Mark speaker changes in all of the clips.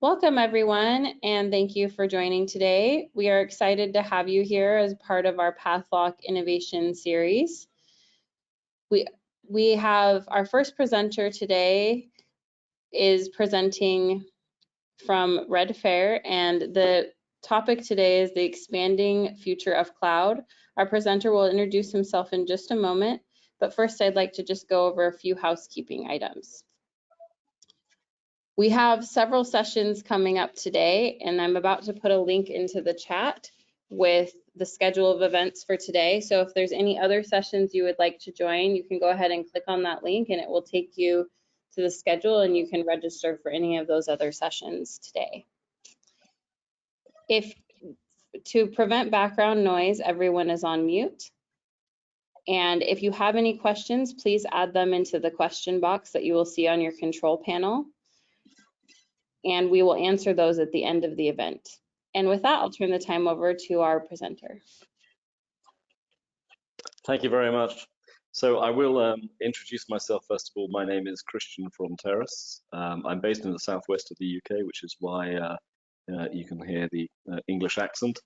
Speaker 1: Welcome everyone, and thank you for joining today. We are excited to have you here as part of our PathLock Innovation Series. We have our first presenter today is presenting from Red Fair, and the topic today is the expanding future of cloud. Our presenter will introduce himself in just a moment, but first I'd like to just go over a few housekeeping items. We have several sessions coming up today, and I'm about to put a link into the chat with the schedule of events for today. So if there's any other sessions you would like to join, you can go ahead and click on that link and it will take you to the schedule and you can register for any of those other sessions today. To prevent background noise, everyone is on mute. And if you have any questions, please add them into the question box that you will see on your control panel, and we will answer those at the end of the event. And with that, I'll turn the time over to our presenter.
Speaker 2: Thank you very much. So I will introduce myself first of all. My name is Christian Fronteras. I'm based in the southwest of the UK, which is why you can hear the English accent.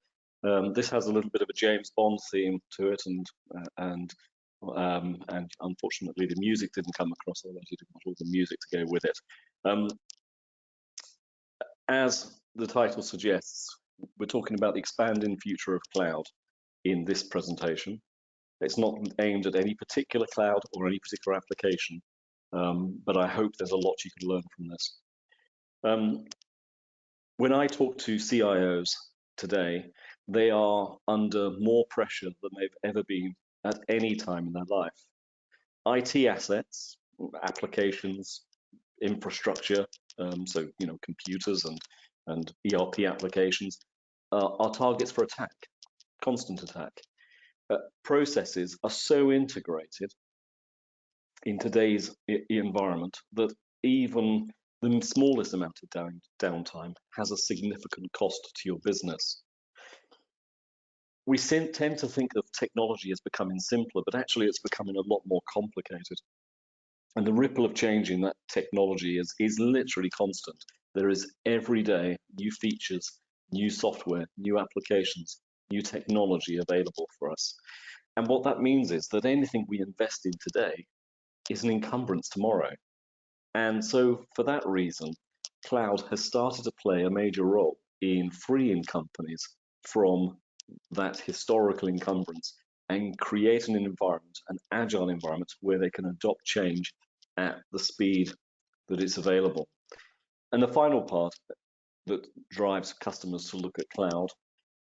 Speaker 2: This has a little bit of a James Bond theme to it, and unfortunately the music didn't come across. I wanted to put all the music to go with it. As the title suggests, we're talking about the expanding future of cloud in this presentation. It's not aimed at any particular cloud or any particular application, but I hope there's a lot you can learn from this. When I talk to CIOs today, they are under more pressure than they've ever been at any time in their life. IT assets, applications, infrastructure, so computers and ERP applications are targets for attack, constant attack. Processes are so integrated in today's environment that even the smallest amount of downtime has a significant cost to your business. We tend to think of technology as becoming simpler, but actually it's becoming a lot more complicated. And the ripple of change in that technology is literally constant. There is every day new features, new software, new applications, new technology available for us. And what that means is that anything we invest in today is an encumbrance tomorrow. And so for that reason, cloud has started to play a major role in freeing companies from that historical encumbrance and creating an environment, an agile environment, where they can adopt change at the speed that it's available. And the final part that drives customers to look at cloud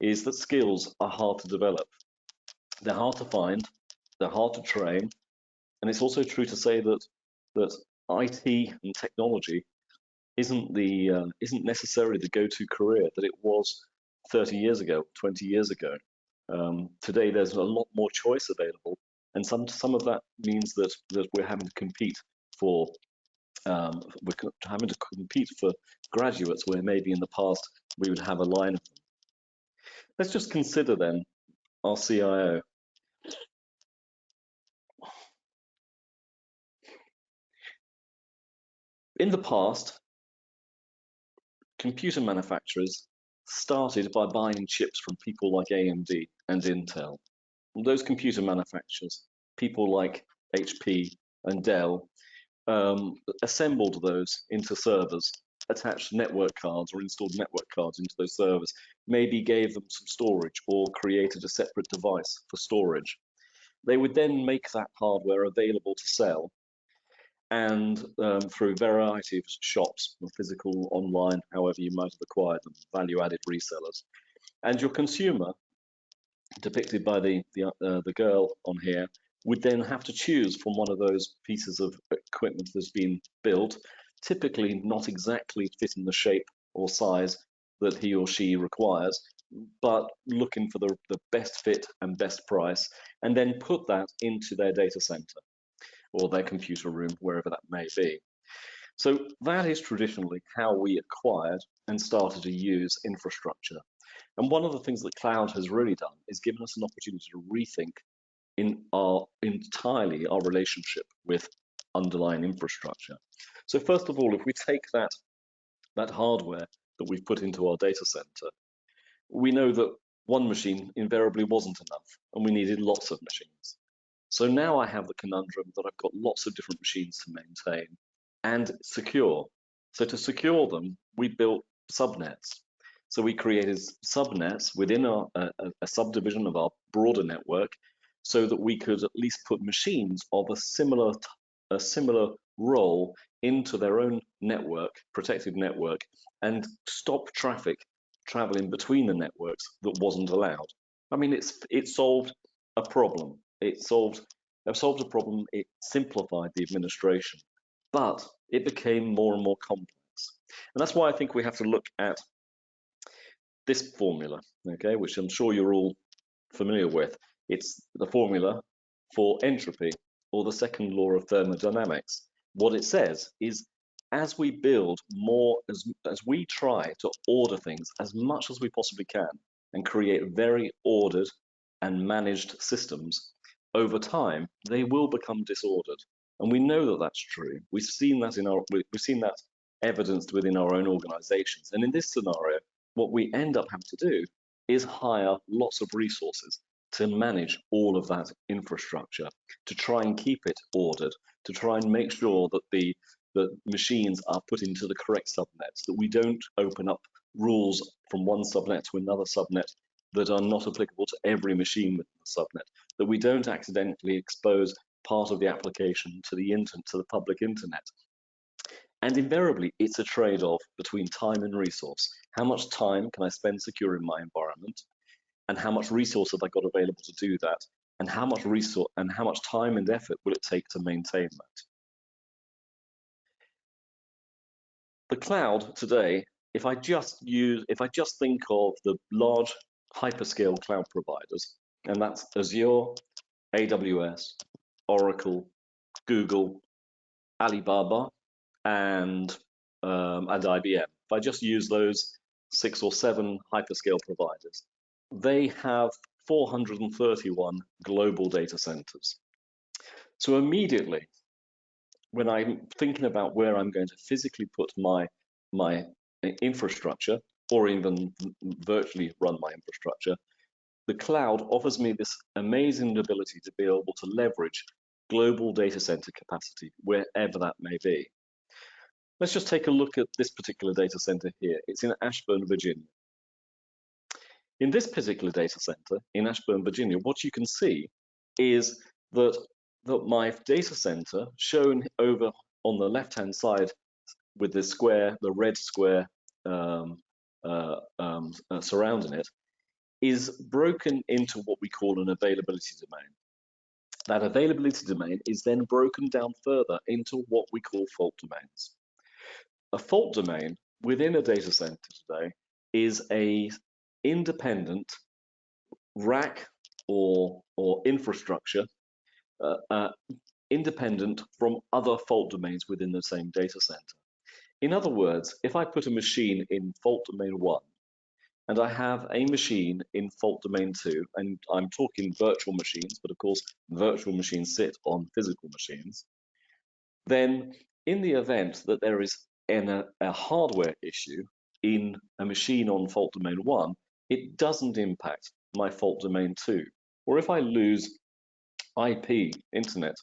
Speaker 2: is that skills are hard to develop. They're hard to find, they're hard to train, and it's also true to say that IT and technology isn't necessarily the go-to career that it was 30 years ago, 20 years ago. Today there's a lot more choice available, and some of that means that we're having to compete for graduates where maybe in the past we would have a line of them. Let's just consider then our CIO. In the past, computer manufacturers started by buying chips from people like AMD and Intel. Those computer manufacturers, people like HP and Dell, assembled those into servers, attached network cards or installed network cards into those servers, maybe gave them some storage or created a separate device for storage. They would then make that hardware available to sell, and through a variety of shops, physical, online, however you might have acquired them, value-added resellers. And your consumer, depicted by the girl on here, would then have to choose from one of those pieces of equipment that's been built, typically not exactly fitting the shape or size that he or she requires, but looking for the best fit and best price, and then put that into their data center or their computer room, wherever that may be. So that is traditionally how we acquired and started to use infrastructure. And one of the things that cloud has really done is given us an opportunity to rethink entirely our relationship with underlying infrastructure. So first of all, if we take that that hardware that we've put into our data center, we know that one machine invariably wasn't enough, and we needed lots of machines. So now I have the conundrum that I've got lots of different machines to maintain and secure. So to secure them, we built subnets. So we created subnets within a subdivision of our broader network so that we could at least put machines of a similar role into their own network, protected network, and stop traffic traveling between the networks that wasn't allowed. I mean, it solved a problem. It solved a problem. It simplified the administration, but it became more and more complex. And that's why I think we have to look at this formula, okay, which I'm sure you're all familiar with. It's the formula for entropy, or the second law of thermodynamics. What it says is, as we build more, as we try to order things as much as we possibly can and create very ordered and managed systems, over time they will become disordered. And we know that that's true. We've seen that evidenced within our own organizations. And in this scenario, what we end up having to do is hire lots of resources to manage all of that infrastructure, to try and keep it ordered, to try and make sure that the machines are put into the correct subnets, that we don't open up rules from one subnet to another subnet that are not applicable to every machine within the subnet, that we don't accidentally expose part of the application to the public internet. And invariably, it's a trade-off between time and resource. How much time can I spend securing my environment, and how much resource have I got available to do that, and how much time and effort will it take to maintain that? The cloud today, if I just think of the large hyperscale cloud providers, and that's Azure, AWS, Oracle, Google, Alibaba, and IBM. If I just use those 6 or 7 hyperscale providers, they have 431 global data centers. So immediately, when I'm thinking about where I'm going to physically put my infrastructure, or even virtually run my infrastructure, the cloud offers me this amazing ability to be able to leverage global data center capacity wherever that may be. Let's just take a look at this particular data center here. It's in Ashburn, Virginia. In this particular data center in Ashburn, Virginia, what you can see is that my data center, shown over on the left-hand side with the square, the red square surrounding it, is broken into what we call an availability domain. That availability domain is then broken down further into what we call fault domains. A fault domain within a data center today is a independent rack or infrastructure independent from other fault domains within the same data center. In other words, if I put a machine in fault domain 1 and I have a machine in fault domain 2, and I'm talking virtual machines, but of course virtual machines sit on physical machines, then in the event that there is a hardware issue in a machine on fault domain 1, it doesn't impact my fault domain 2. Or if I lose IP internet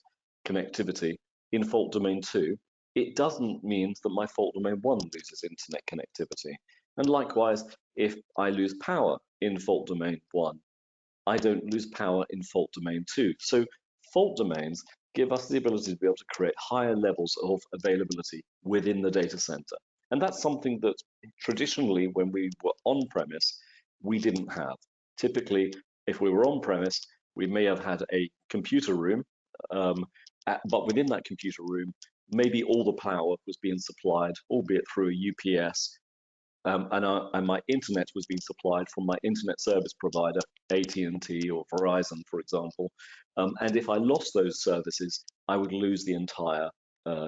Speaker 2: connectivity in fault domain 2, it doesn't mean that my fault domain 1 loses internet connectivity. And likewise, if I lose power in fault domain 1, I don't lose power in fault domain 2. So fault domains give us the ability to be able to create higher levels of availability within the data center. And that's something that traditionally, when we were on-premise, we didn't have. Typically, if we were on-premise, we may have had a computer room, but within that computer room, maybe all the power was being supplied, albeit through a UPS, and my internet was being supplied from my internet service provider, AT&T or Verizon, for example. And if I lost those services, I would lose the entire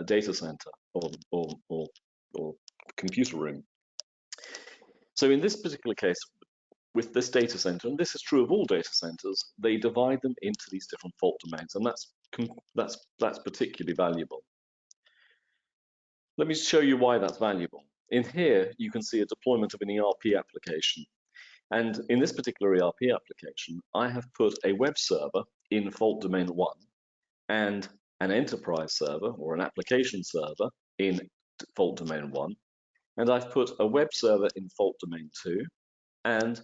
Speaker 2: data center or computer room. So in this particular case, with this data center, and this is true of all data centers, they divide them into these different fault domains, and that's particularly valuable. Let me show you why that's valuable. In here, you can see a deployment of an ERP application. And in this particular ERP application, I have put a web server in fault domain 1 and an enterprise server or an application server in fault domain 1. And I've put a web server in fault domain 2 and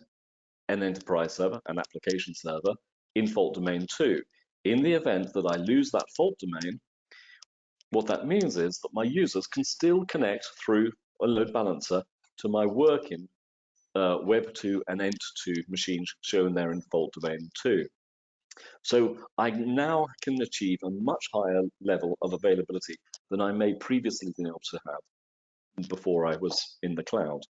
Speaker 2: an enterprise server, an application server in fault domain 2. In the event that I lose that fault domain, what that means is that my users can still connect through a load balancer to my working Web 2 and Ent2 machines shown there in fault domain 2. So I now can achieve a much higher level of availability than I may previously been able to have before I was in the cloud.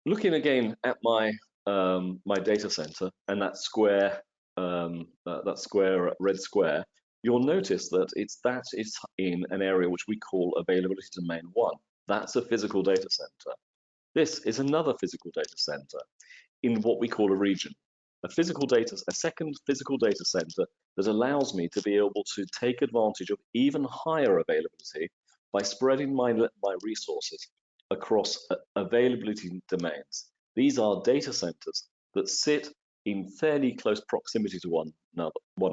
Speaker 2: Looking again at my my data center and that square red square, you'll notice that it's in an area which we call availability domain 1. That's a physical data center. This is another physical data center in what we call a region. A second physical data center that allows me to be able to take advantage of even higher availability by spreading my resources across availability domains. These are data centers that sit in fairly close proximity to one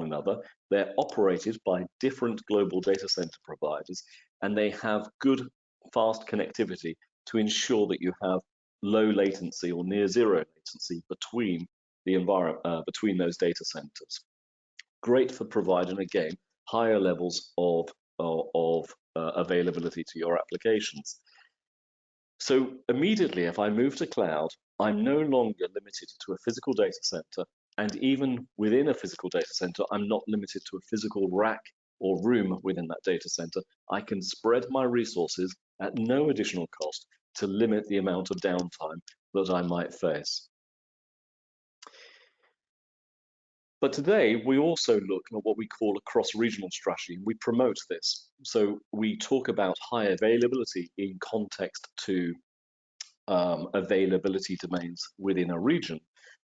Speaker 2: another. They're operated by different global data center providers, and they have good, fast connectivity to ensure that you have low latency or near zero latency between the environment, between those data centers. Great for providing, again, higher levels of availability to your applications. So immediately, if I move to cloud, I'm no longer limited to a physical data center, and even within a physical data center, I'm not limited to a physical rack or room within that data center. I can spread my resources at no additional cost to limit the amount of downtime that I might face. But today, we also look at what we call a cross-regional strategy. We promote this. So we talk about high availability in context to availability domains within a region.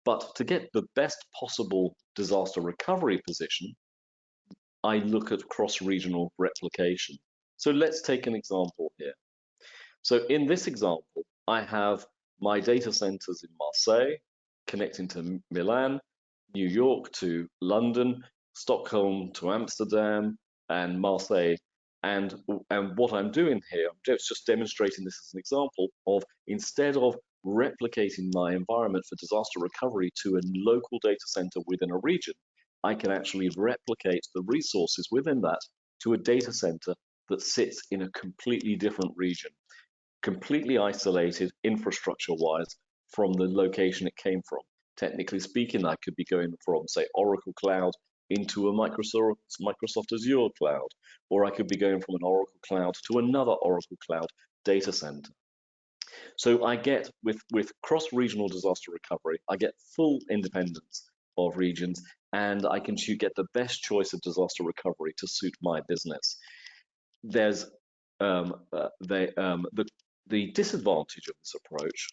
Speaker 2: But to get the best possible disaster recovery position, I look at cross-regional replication. So let's take an example here. So in this example, I have my data centers in Marseille connecting to Milan, New York to London, Stockholm to Amsterdam, and Marseille. And what I'm doing here, I'm just demonstrating this as an example of, instead of replicating my environment for disaster recovery to a local data center within a region, I can actually replicate the resources within that to a data center that sits in a completely different region, completely isolated infrastructure-wise from the location it came from. Technically speaking, I could be going from, say, Oracle Cloud into a Microsoft Azure cloud, or I could be going from an Oracle Cloud to another Oracle Cloud data center. So I get, with cross-regional disaster recovery, I get full independence of regions, and I can get the best choice of disaster recovery to suit my business. There's the disadvantage of this approach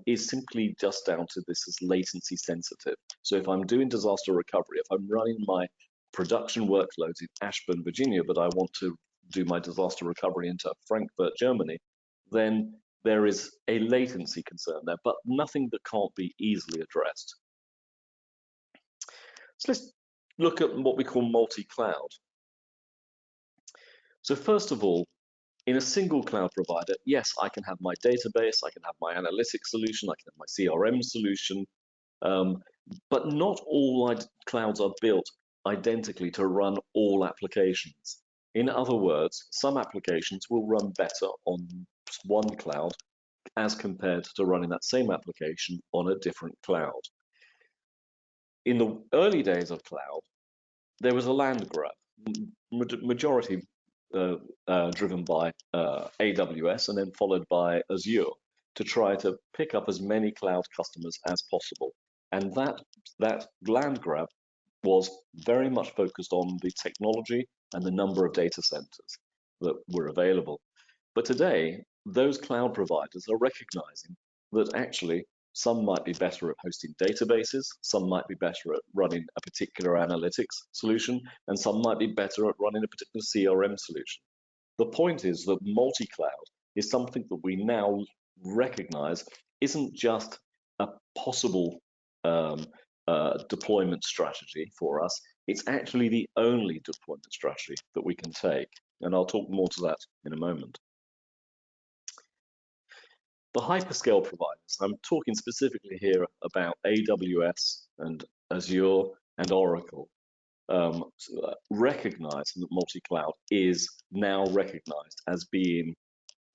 Speaker 2: is simply just down to this is latency sensitive. So if I'm doing disaster recovery, if I'm running my production workloads in Ashburn, Virginia, but I want to do my disaster recovery into Frankfurt, Germany, then there is a latency concern there, but nothing that can't be easily addressed. So let's look at what we call multi-cloud. So first of all, in a single cloud provider, yes, I can have my database, I can have my analytics solution, I can have my CRM solution, but not all clouds are built identically to run all applications. In other words, some applications will run better on one cloud as compared to running that same application on a different cloud. In the early days of cloud, there was a land grab, majority driven by AWS and then followed by Azure, to try to pick up as many cloud customers as possible. And that land grab was very much focused on the technology and the number of data centers that were available. But today, those cloud providers are recognizing that actually some might be better at hosting databases, some might be better at running a particular analytics solution, and some might be better at running a particular CRM solution. The point is that multi-cloud is something that we now recognize isn't just a possible deployment strategy for us, it's actually the only deployment strategy that we can take. And I'll talk more to that in a moment. The hyperscale providers, I'm talking specifically here about AWS and Azure and Oracle, recognize that multi-cloud is now recognized as being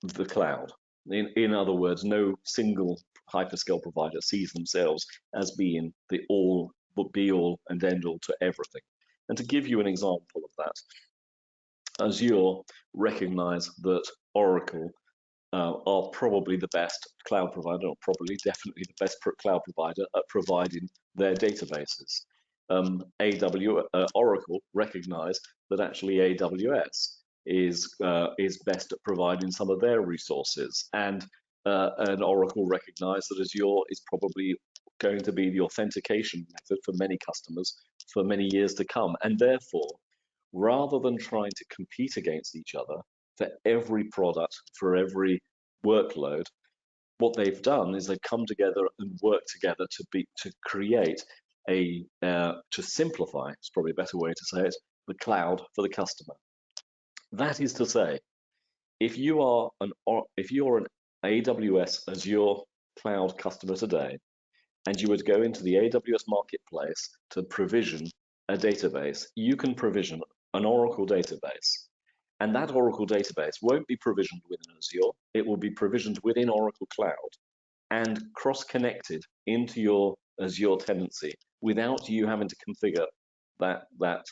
Speaker 2: the cloud. In other words, no single hyperscale provider sees themselves as being the be-all and end-all to everything. And to give you an example of that, Azure recognize that Oracle are probably the best cloud provider, or probably definitely the best cloud provider at providing their databases. Oracle recognize that actually AWS is best at providing some of their resources, and Oracle recognize that Azure is probably going to be the authentication method for many customers for many years to come. And therefore, rather than trying to compete against each other for every product, for every workload, what they've done is they've come together and worked together to create to simplify, it's probably a better way to say it, the cloud for the customer. That is to say, if you're an AWS Azure cloud customer today, and you would go into the AWS marketplace to provision a database, you can provision an Oracle database. And that Oracle database won't be provisioned within Azure, it will be provisioned within Oracle Cloud and cross-connected into your Azure tenancy without you having to configure that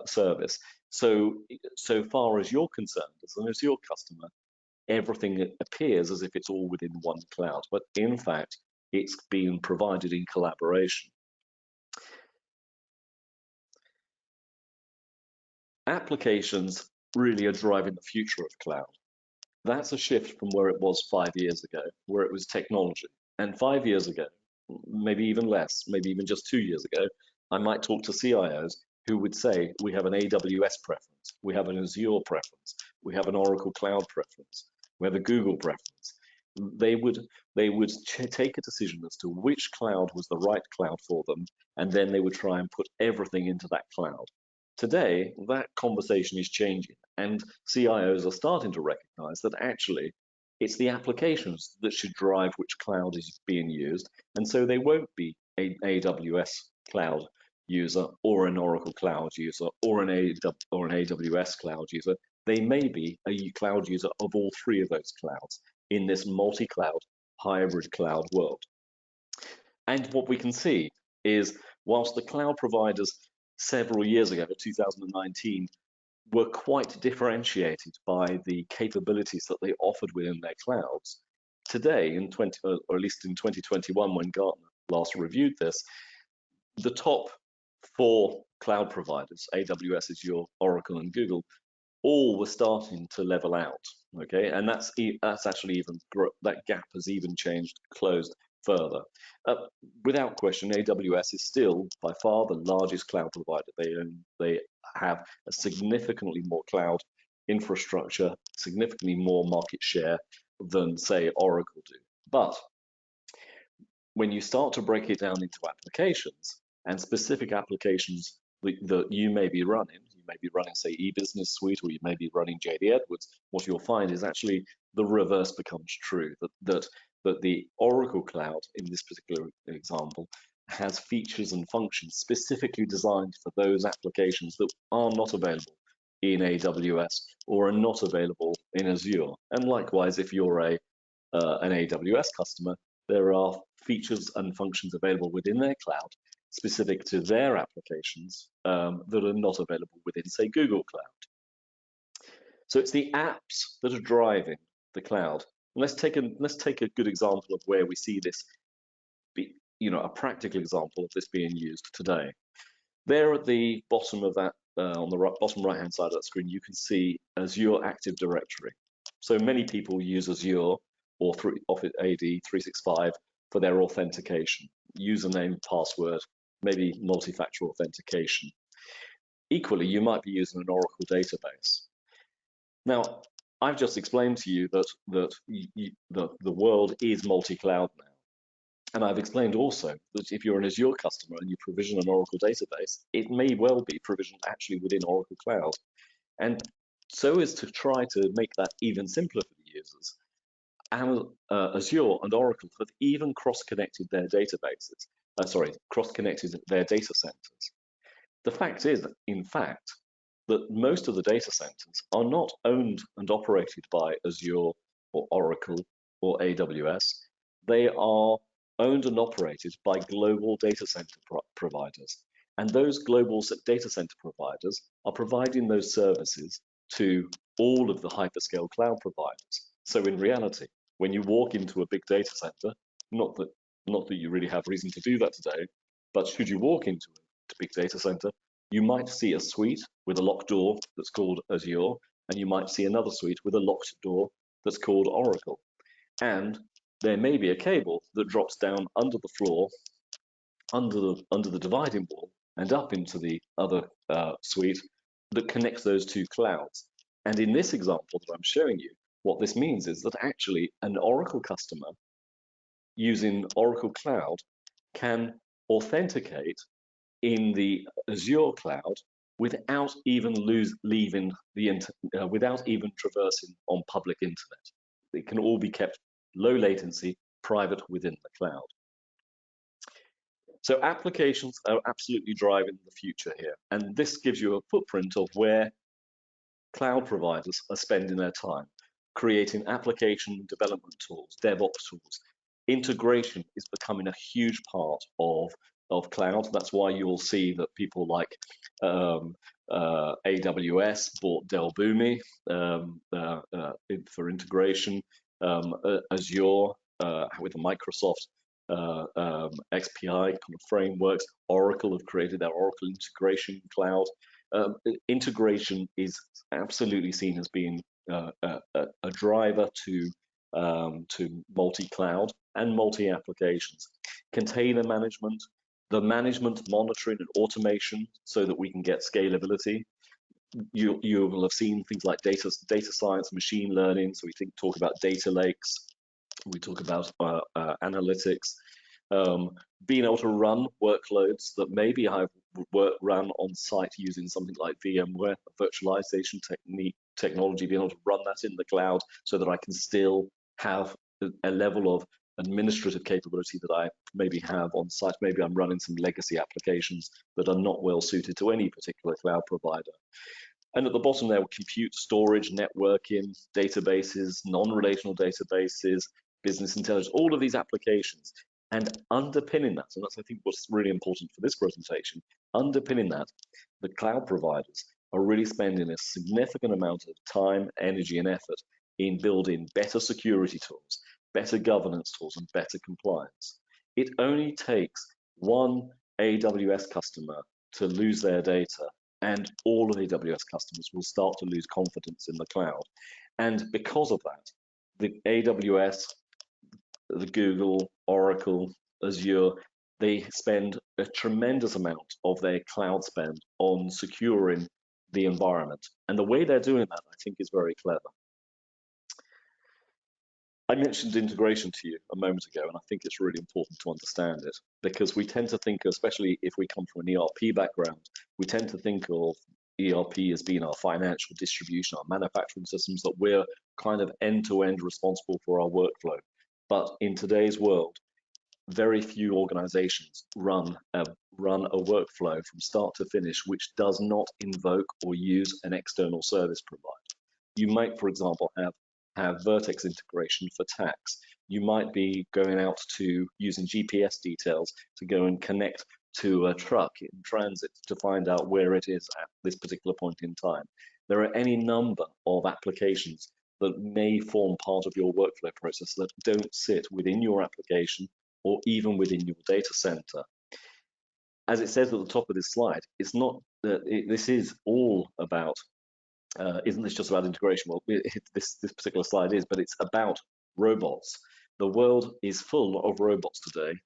Speaker 2: service. So far as you're concerned, as an Azure customer, everything appears as if it's all within one cloud, but in fact, it's being provided in collaboration. Applications really are driving the future of cloud. That's a shift from where it was 5 years ago, where it was technology. And 5 years ago, maybe even less, maybe even just 2 years ago, I might talk to CIOs who would say, we have an AWS preference, we have an Azure preference, we have an Oracle Cloud preference, we have a Google preference. They would take a decision as to which cloud was the right cloud for them, and then they would try and put everything into that cloud. Today, that conversation is changing, and CIOs are starting to recognize that actually it's the applications that should drive which cloud is being used, and so they won't be an AWS cloud user or an Oracle cloud user or an AWS cloud user. They may be a cloud user of all three of those clouds in this multi-cloud hybrid cloud world. And what we can see is, whilst the cloud providers several years ago, 2019, were quite differentiated by the capabilities that they offered within their clouds, today, or at least in 2021, when Gartner last reviewed this, the top 4 cloud providers, AWS, Azure, Oracle, and Google, all were starting to level out. Okay, and that's actually even, that gap has even closed further. Without question, AWS is still by far the largest cloud provider. They have a significantly more cloud infrastructure, significantly more market share than, say, Oracle do. But when you start to break it down into applications, and specific applications that you may be running, say, eBusiness Suite, or you may be running JD Edwards, what you'll find is actually the reverse becomes true, that the Oracle Cloud, in this particular example, has features and functions specifically designed for those applications that are not available in AWS or are not available in Azure. And likewise, if you're an AWS customer, there are features and functions available within their cloud specific to their applications that are not available within, say, Google Cloud. So it's the apps that are driving the cloud. And let's take a good example of where we see this, a practical example of this being used today. There at the bottom of that, on the bottom right-hand side of that screen, you can see Azure Active Directory. So many people use Azure or Office AD 365 for their authentication, username, password, maybe multi-factor authentication. Equally, you might be using an Oracle database. Now, I've just explained to you that the world is multi-cloud now. And I've explained also that if you're an Azure customer and you provision an Oracle database, it may well be provisioned actually within Oracle Cloud. And so as to try to make that even simpler for the users, Azure and Oracle have even cross-connected their databases, cross-connected their data centers. The fact is, in fact, that most of the data centers are not owned and operated by Azure or Oracle or AWS. They are owned and operated by global data center providers. And those global data center providers are providing those services to all of the hyperscale cloud providers. So in reality, when you walk into a big data center, not that you really have reason to do that today, but should you walk into a big data center, you might see a suite with a locked door that's called Azure, and you might see another suite with a locked door that's called Oracle. And there may be a cable that drops down under the floor, under the dividing wall, and up into the other suite that connects those two clouds. And in this example that I'm showing you, what this means is that actually an Oracle customer using Oracle Cloud can authenticate in the Azure cloud without even leaving the without even traversing on public internet. It can all be kept low latency, private within the cloud. So applications are absolutely driving the future here, and this gives you a footprint of where cloud providers are spending their time creating application development tools, DevOps tools. Integration is becoming a huge part of cloud. That's why you'll see that people like AWS bought Dell Boomi for integration, Azure with the Microsoft XPI kind of frameworks. Oracle have created their Oracle Integration Cloud. Integration is absolutely seen as being a driver to multi-cloud and multi-applications. Container management, the management, monitoring, and automation so that we can get scalability. You will have seen things like data science, machine learning. So we talk about data lakes. We talk about analytics. Being able to run workloads that maybe I've run on site using something like VMware, virtualization technology, being able to run that in the cloud so that I can still have a level of administrative capability that I maybe have on site. Maybe I'm running some legacy applications that are not well suited to any particular cloud provider. And at the bottom there, compute, storage, networking, databases, non-relational databases, business intelligence, all of these applications. And underpinning that, and that's I think what's really important for this presentation, underpinning that, the cloud providers are really spending a significant amount of time, energy, and effort in building better security tools, better governance tools, and better compliance. It only takes one AWS customer to lose their data, and all of AWS customers will start to lose confidence in the cloud. And because of that, the AWS, the Google, Oracle, Azure, they spend a tremendous amount of their cloud spend on securing the environment. And the way they're doing that, I think, is very clever. I mentioned integration to you a moment ago, and I think it's really important to understand it, because we tend to think, especially if we come from an ERP background, we tend to think of ERP as being our financial distribution, our manufacturing systems, that we're kind of end-to-end responsible for our workflow. But in today's world, very few organizations run a workflow from start to finish which does not invoke or use an external service provider. You might, for example, have Vertex integration for tax. You might be going out to using GPS details to go and connect to a truck in transit to find out where it is at this particular point in time. There are any number of applications that may form part of your workflow process that don't sit within your application or even within your data center. As it says at the top of this slide, it's not that this is all about, isn't this just about integration? Well, this particular slide is, but it's about robots. The world is full of robots today.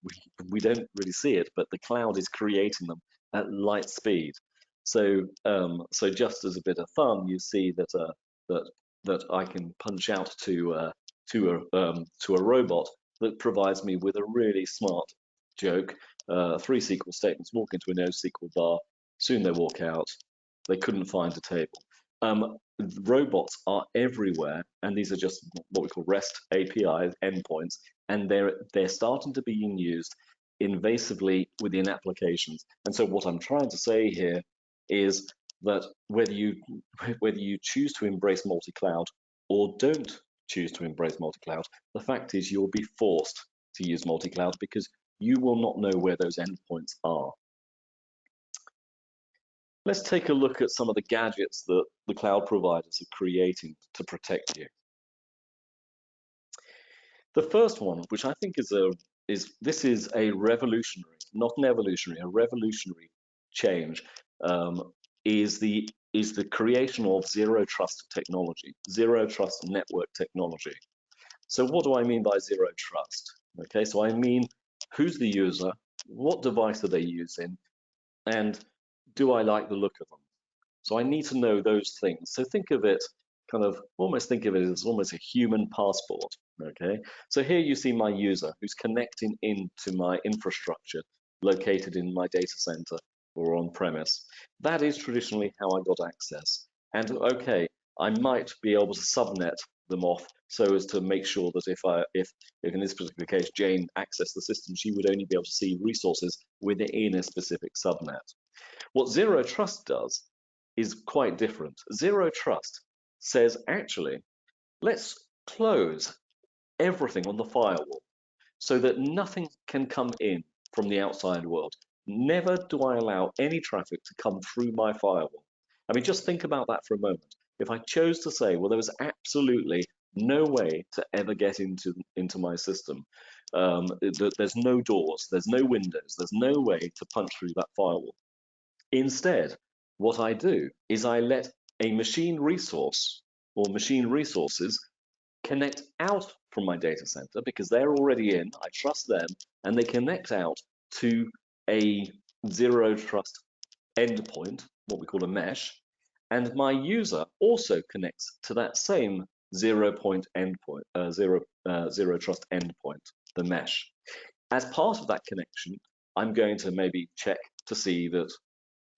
Speaker 2: We don't really see it, but the cloud is creating them at light speed. So, so just as a bit of fun, you see that that I can punch out to a robot that provides me with a really smart joke. 3 SQL statements, walk into a NoSQL bar, soon they walk out, they couldn't find a table. Robots are everywhere, and these are just what we call REST API endpoints, and they're starting to be used invasively within applications. And so what I'm trying to say here is that whether you choose to embrace multi-cloud or don't choose to embrace multi-cloud, the fact is you'll be forced to use multi-cloud because you will not know where those endpoints are. Let's take a look at some of the gadgets that the cloud providers are creating to protect you. The first one, which I think is a revolutionary, not an evolutionary, a revolutionary change, is the creation of zero trust technology, zero trust network technology. So what do I mean by zero trust? Okay, so I mean, who's the user, what device are they using, and do I like the look of them? So I need to know those things. So think of it almost as almost a human passport, okay? So here you see my user who's connecting into my infrastructure located in my data center or on premise. That is traditionally how I got access. And okay, I might be able to subnet them off so as to make sure that if in this particular case Jane accessed the system, she would only be able to see resources within a specific subnet. What zero trust does is quite different. Zero trust says, actually, let's close everything on the firewall so that nothing can come in from the outside world. Never do I allow any traffic to come through my firewall. I mean, just think about that for a moment. If I chose to say, well, there was absolutely no way to ever get into my system, there's no doors, there's no windows, there's no way to punch through that firewall. Instead, what I do is I let a machine resource or machine resources connect out from my data center because they're already in, I trust them, and they connect out to a zero trust endpoint, what we call a mesh, and my user also connects to that same zero trust endpoint, the mesh. As part of that connection, I'm going to maybe check to see that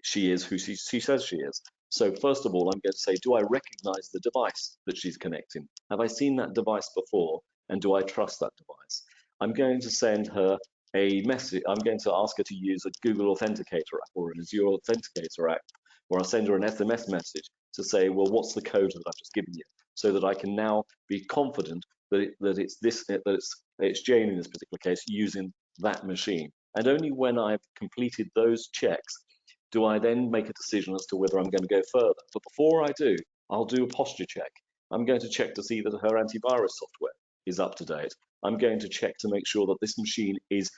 Speaker 2: she is who she says she is. So first of all, I'm going to say, do I recognize the device that she's connecting? Have I seen that device before? And do I trust that device? I'm going to send her a message. I'm going to ask her to use a Google Authenticator app or an Azure Authenticator app, or I'll send her an SMS message to say, well, what's the code that I've just given you? So that I can now be confident that it's Jane in this particular case using that machine. And only when I've completed those checks do I then make a decision as to whether I'm going to go further. But before I do, I'll do a posture check. I'm going to check to see that her antivirus software is up to date. I'm going to check to make sure that this machine is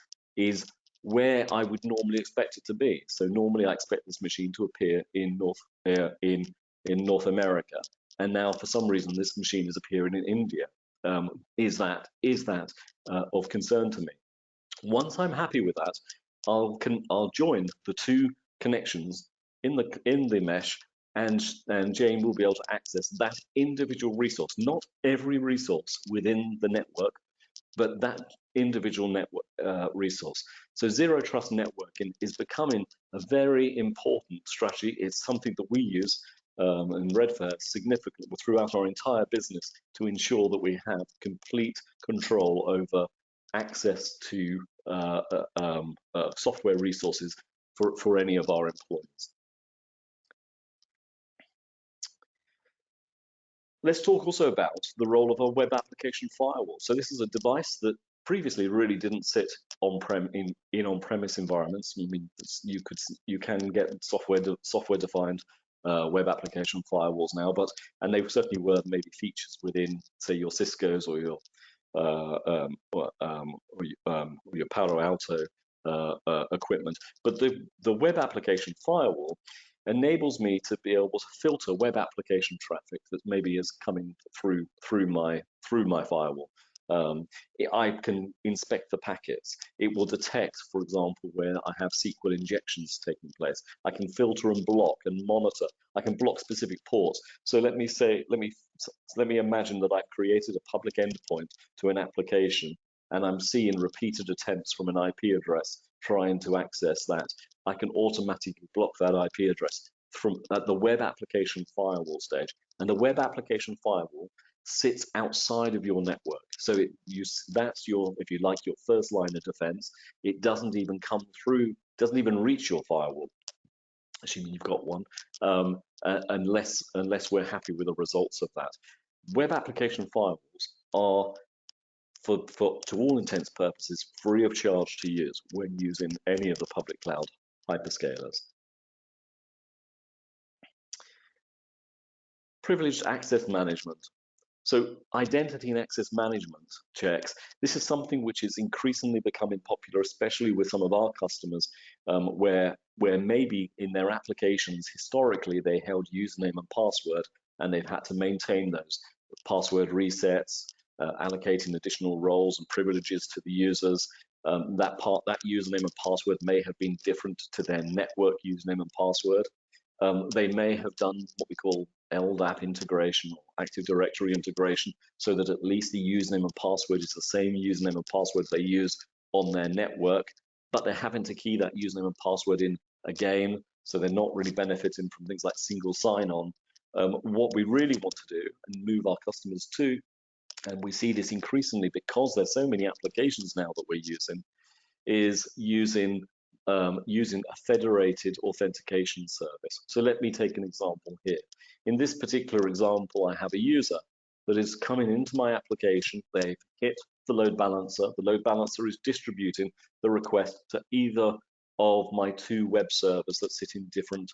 Speaker 2: where I would normally expect it to be. So normally I expect this machine to appear in North America, and now for some reason this machine is appearing in India. Is that of concern to me? Once I'm happy with that, I'll join the two connections in the mesh, and Jane will be able to access that individual resource, not every resource within the network, but that individual network resource. So zero trust networking is becoming a very important strategy. It's something that we use in Redfare significantly throughout our entire business to ensure that we have complete control over access to software resources for any of our employees. Let's talk also about the role of a web application firewall. So this is a device that previously really didn't sit in on-premise environments. I mean, you can get software-defined web application firewalls now, and they certainly were maybe features within, say, your Cisco's or your Palo Alto equipment. But the web application firewall enables me to be able to filter web application traffic that maybe is coming through my firewall. I can inspect the packets. It will detect, for example, where I have SQL injections taking place. I can filter and block and monitor. I can block specific ports. So let me imagine that I've created a public endpoint to an application, and I'm seeing repeated attempts from an IP address trying to access that. I can automatically block that IP address from at the web application firewall stage. And the web application firewall sits outside of your network. So that's your, if you like, your first line of defense. It doesn't even come through, doesn't even reach your firewall, assuming you've got one, unless we're happy with the results of that. Web application firewalls are, to all intents and purposes, free of charge to use when using any of the public cloud hyperscalers. Privileged access management. So identity and access management checks, this is something which is increasingly becoming popular, especially with some of our customers, where maybe in their applications, historically, they held username and password, and they've had to maintain those password resets, allocating additional roles and privileges to the users. That username and password may have been different to their network username and password. They may have done what we call LDAP integration or Active Directory integration, so that at least the username and password is the same username and password they use on their network, but they're having to key that username and password in again, so they're not really benefiting from things like single sign-on. What we really want to do and move our customers to, and we see this increasingly because there's so many applications now that we're using, is using a federated authentication service. So let me take an example here. In this particular example, I have a user that is coming into my application. They've hit the load balancer. The load balancer is distributing the request to either of my two web servers that sit in different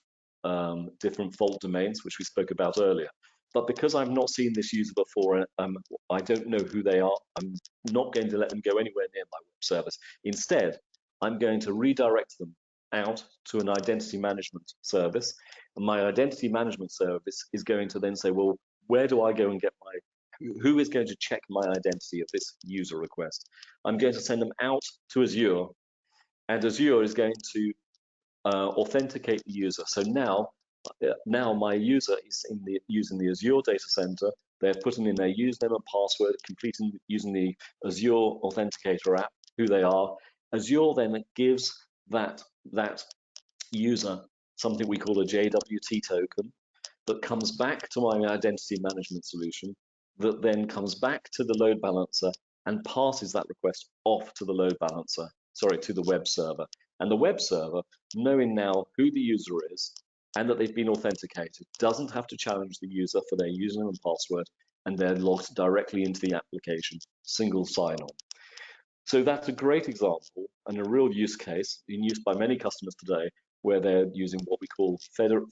Speaker 2: fault domains, which we spoke about earlier. But because I've not seen this user before, I don't know who they are, I'm not going to let them go anywhere near my web service. Instead, I'm going to redirect them out to an identity management service. And my identity management service is going to then say, well, where do I go and get who is going to check my identity of this user request? I'm going to send them out to Azure, and Azure is going to authenticate the user. So now my user is using the Azure data center. They're putting in their username and password, using the Azure Authenticator app, who they are. Azure then gives that user something we call a JWT token that comes back to my identity management solution, that then comes back to the load balancer and passes that request off to the load balancer, to the web server. And the web server, knowing now who the user is and that they've been authenticated, doesn't have to challenge the user for their username and password, and they're logged directly into the application, single sign-on. So that's a great example and a real use case in use by many customers today, where they're using what we call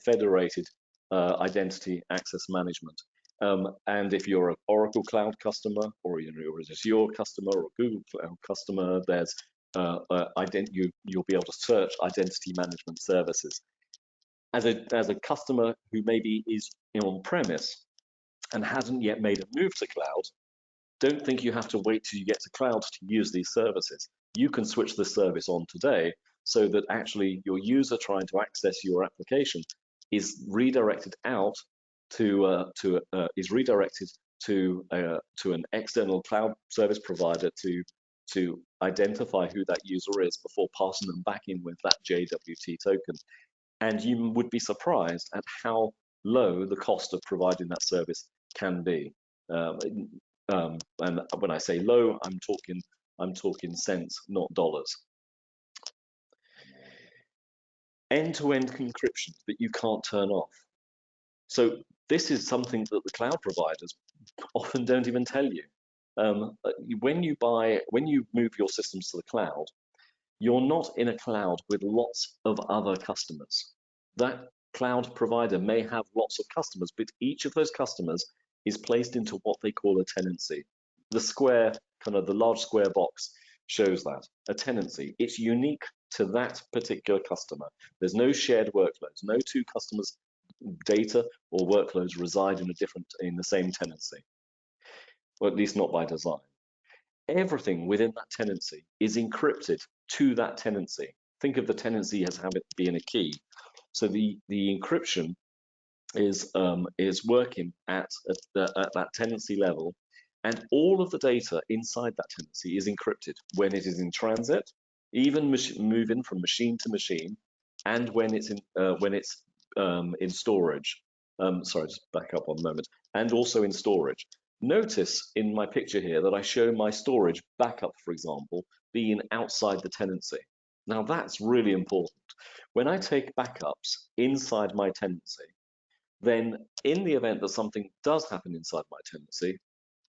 Speaker 2: federated identity access management. And if you're an Oracle Cloud customer, or you're an Azure customer, or a Google Cloud customer, there's you'll be able to search identity management services. As a customer who maybe is on premise and hasn't yet made a move to cloud, don't think you have to wait till you get to cloud to use these services. You can switch the service on today, so that actually your user trying to access your application is redirected out to an external cloud service provider to identify who that user is before passing them back in with that JWT token. And you would be surprised at how low the cost of providing that service can be. And when I say low, I'm talking cents, not dollars. End-to-end encryption that you can't turn off. So this is something that the cloud providers often don't even tell you. When you move your systems to the cloud, you're not in a cloud with lots of other customers. That cloud provider may have lots of customers, but each of those customers is placed into what they call a tenancy. The square, the large square box, shows that, a tenancy. It's unique to that particular customer. There's no shared workloads. No two customers' data or workloads reside in the same tenancy, or at least not by design. everything within that tenancy is encrypted to that tenancy. Think of the tenancy as having being a key. So the encryption is working at that tenancy level, and all of the data inside that tenancy is encrypted when it is in transit, even moving from machine to machine, and when it's in storage. Sorry, just back up 1 moment. And also in storage. Notice in my picture here that I show my storage backup, for example, being outside the tenancy. Now that's really important. When I take backups inside my tenancy, then in the event that something does happen inside my tenancy,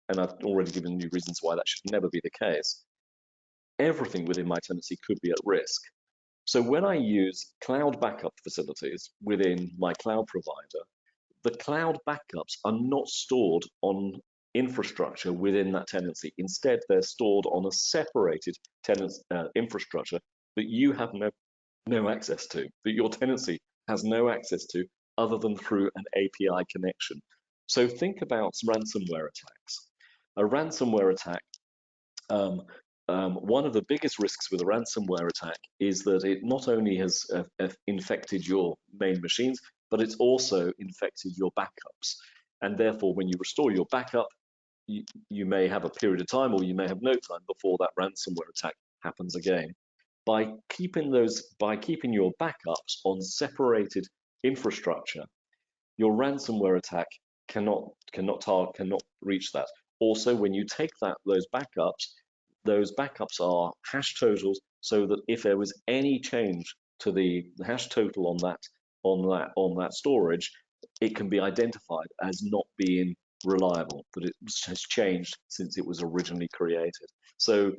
Speaker 2: and I've already given you reasons why that should never be the case, everything within my tenancy could be at risk. So when I use cloud backup facilities within my cloud provider, the cloud backups are not stored on infrastructure within that tenancy. Instead, they're stored on a separated infrastructure that you have no access to, that your tenancy has no access to other than through an API connection. So think about ransomware attacks. A ransomware attack, one of the biggest risks with a ransomware attack is that it not only has infected your main machines, but it's also infected your backups. And therefore, when you restore your backup, you may have a period of time, or you may have no time before that ransomware attack happens again. By keeping your backups on separated infrastructure, your ransomware attack cannot reach that. Also, when you take those backups are hash totals, so that if there was any change to the hash total on that storage, it can be identified as not being reliable, that it has changed since it was originally created. So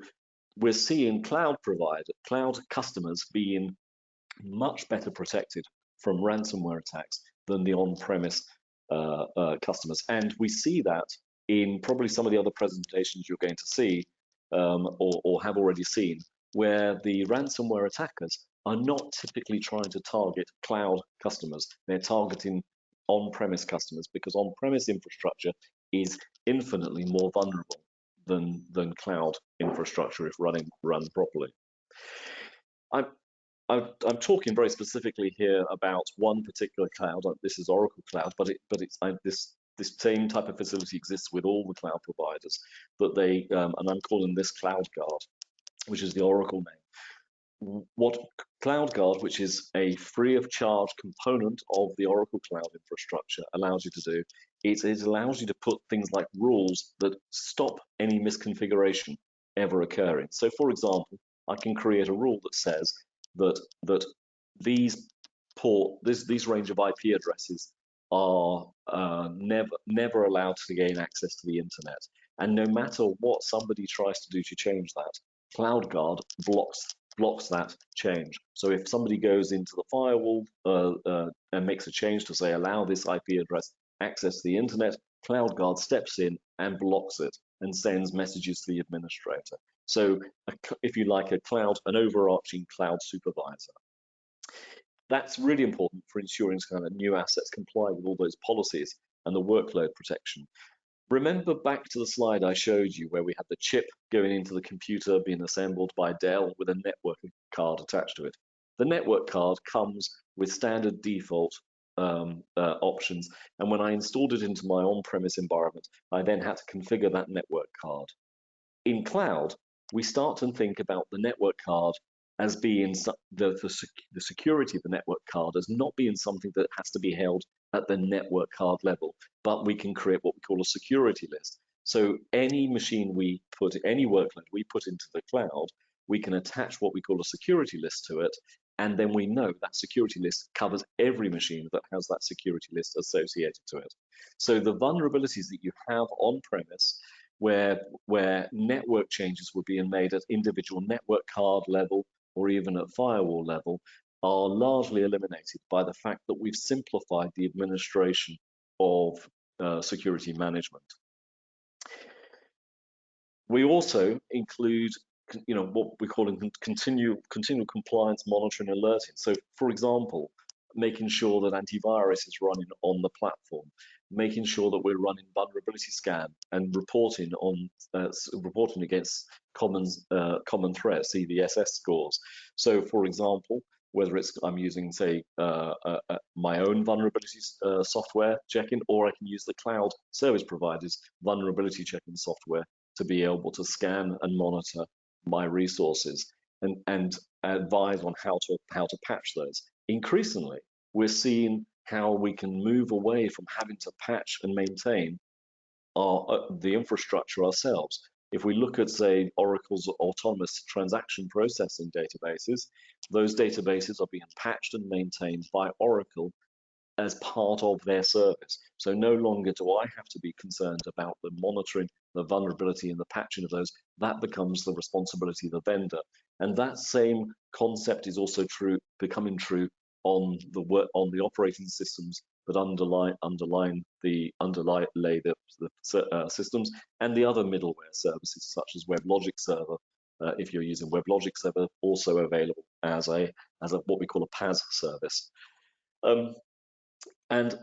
Speaker 2: we're seeing cloud customers being much better protected from ransomware attacks than the on-premise customers. And we see that in probably some of the other presentations you're going to see or have already seen, where the ransomware attackers are not typically trying to target cloud customers. They're targeting on-premise customers, because on-premise infrastructure is infinitely more vulnerable than cloud infrastructure if run properly. I'm talking very specifically here about one particular cloud. This is Oracle Cloud, but this same type of facility exists with all the cloud providers. And I'm calling this CloudGuard, which is the Oracle name. What CloudGuard, which is a free of charge component of the Oracle Cloud infrastructure, allows you to do, it allows you to put things like rules that stop any misconfiguration ever occurring. So, for example, I can create a rule that says that these range of IP addresses are never allowed to gain access to the internet, and no matter what somebody tries to do to change that, CloudGuard blocks that change. So if somebody goes into the firewall and makes a change to say allow this IP address access to the internet, CloudGuard steps in and blocks it and sends messages to the administrator. So if you like, an overarching cloud supervisor. That's really important for ensuring kind of new assets comply with all those policies and the workload protection. Remember back to the slide I showed you where we had the chip going into the computer being assembled by Dell with a network card attached to it. The network card comes with standard default options, and when I installed it into my on-premise environment, I then had to configure that network card. In cloud, we start to think about the network card as being the security of the network card as not being something that has to be held at the network card level, but we can create what we call a security list. So any any workload we put into the cloud, we can attach what we call a security list to it, and then we know that security list covers every machine that has that security list associated to it. So the vulnerabilities that you have on-premise, where network changes were being made at individual network card level or even at firewall level, are largely eliminated by the fact that we've simplified the administration of security management. We also include, what we call continual compliance monitoring and alerting. So, for example, making sure that antivirus is running on the platform, making sure that we're running vulnerability scan and reporting on reporting against common threats, CVSS scores. So, for example, whether it's I'm using, say, my own vulnerability software checking, or I can use the cloud service providers' vulnerability checking software to be able to scan and monitor my resources and advise on how to patch those. Increasingly, we're seeing how we can move away from having to patch and maintain the infrastructure ourselves. If we look at, say, Oracle's autonomous transaction processing databases, those databases are being patched and maintained by Oracle as part of their service. So no longer do I have to be concerned about the monitoring, the vulnerability, and the patching of those. That becomes the responsibility of the vendor. And that same concept is also becoming true on the operating systems that underlay the systems, and the other middleware services such as WebLogic Server. If you're using WebLogic Server, also available as what we call a PaaS service. And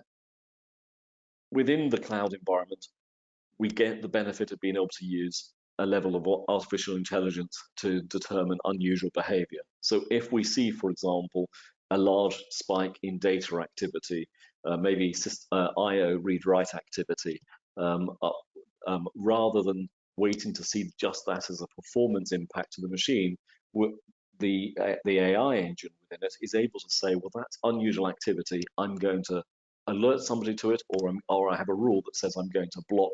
Speaker 2: within the cloud environment, we get the benefit of being able to use a level of artificial intelligence to determine unusual behavior. So if we see, for example, a large spike in data activity, maybe IO read-write activity, rather than waiting to see just that as a performance impact to the machine, the AI engine within it is able to say, well, that's unusual activity. I'm going to alert somebody to it, or I have a rule that says I'm going to block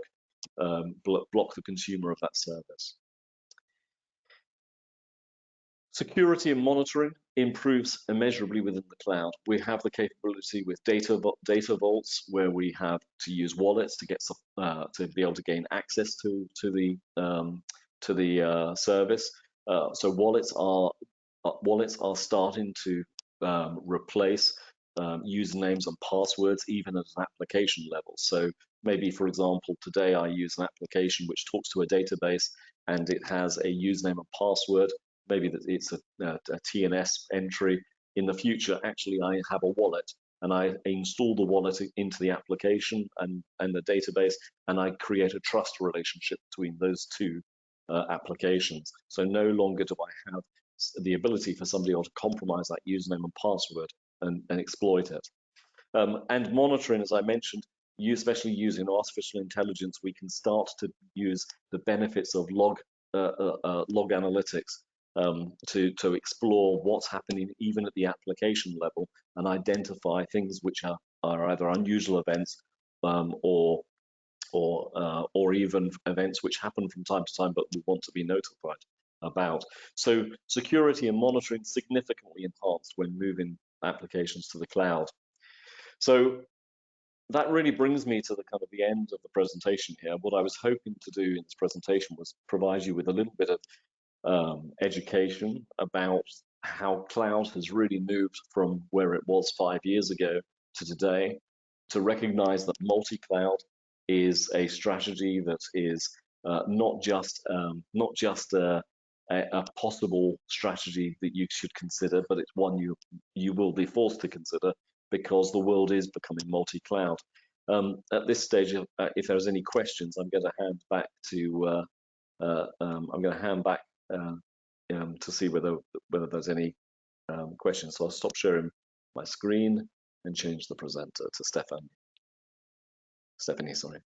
Speaker 2: the consumer of that service. Security and monitoring improves immeasurably within the cloud. We have the capability with data vaults, where we have to use wallets to get to be able to gain access to the service. So wallets are starting to replace usernames and passwords, even at an application level. So maybe, for example, today I use an application which talks to a database, and it has a username and password. Maybe that it's a TNS entry. In the future, actually, I have a wallet, and I install the wallet into the application and the database, and I create a trust relationship between those two applications. So no longer do I have the ability for somebody else to compromise that username and password and exploit it. And monitoring, as I mentioned, especially using artificial intelligence, we can start to use the benefits of log analytics to explore what's happening even at the application level, and identify things which are either unusual events or even events which happen from time to time but we want to be notified about. So security and monitoring significantly enhanced when moving applications to the cloud. So that really brings me to the end of the presentation here. What I was hoping to do in this presentation was provide you with a little bit of education about how cloud has really moved from where it was 5 years ago to today, to recognize that multi-cloud is a strategy that is not just a possible strategy that you should consider, but it's one you will be forced to consider, because the world is becoming multi-cloud. At this stage, if there's any questions, I'm going to hand back to see whether there's any questions. So I'll stop sharing my screen and change the presenter to Stephanie, sorry.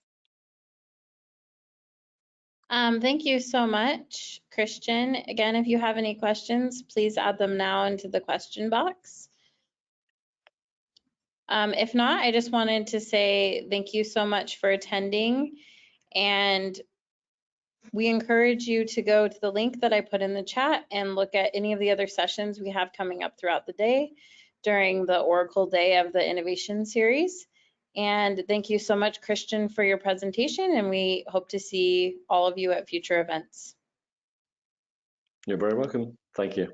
Speaker 1: Thank you so much, Christian. Again, if you have any questions, please add them now into the question box. If not, I just wanted to say thank you so much for attending, and we encourage you to go to the link that I put in the chat and look at any of the other sessions we have coming up throughout the day during the Oracle Day of the Innovation Series. And thank you so much, Christian, for your presentation, and we hope to see all of you at future events.
Speaker 2: You're very welcome. Thank you.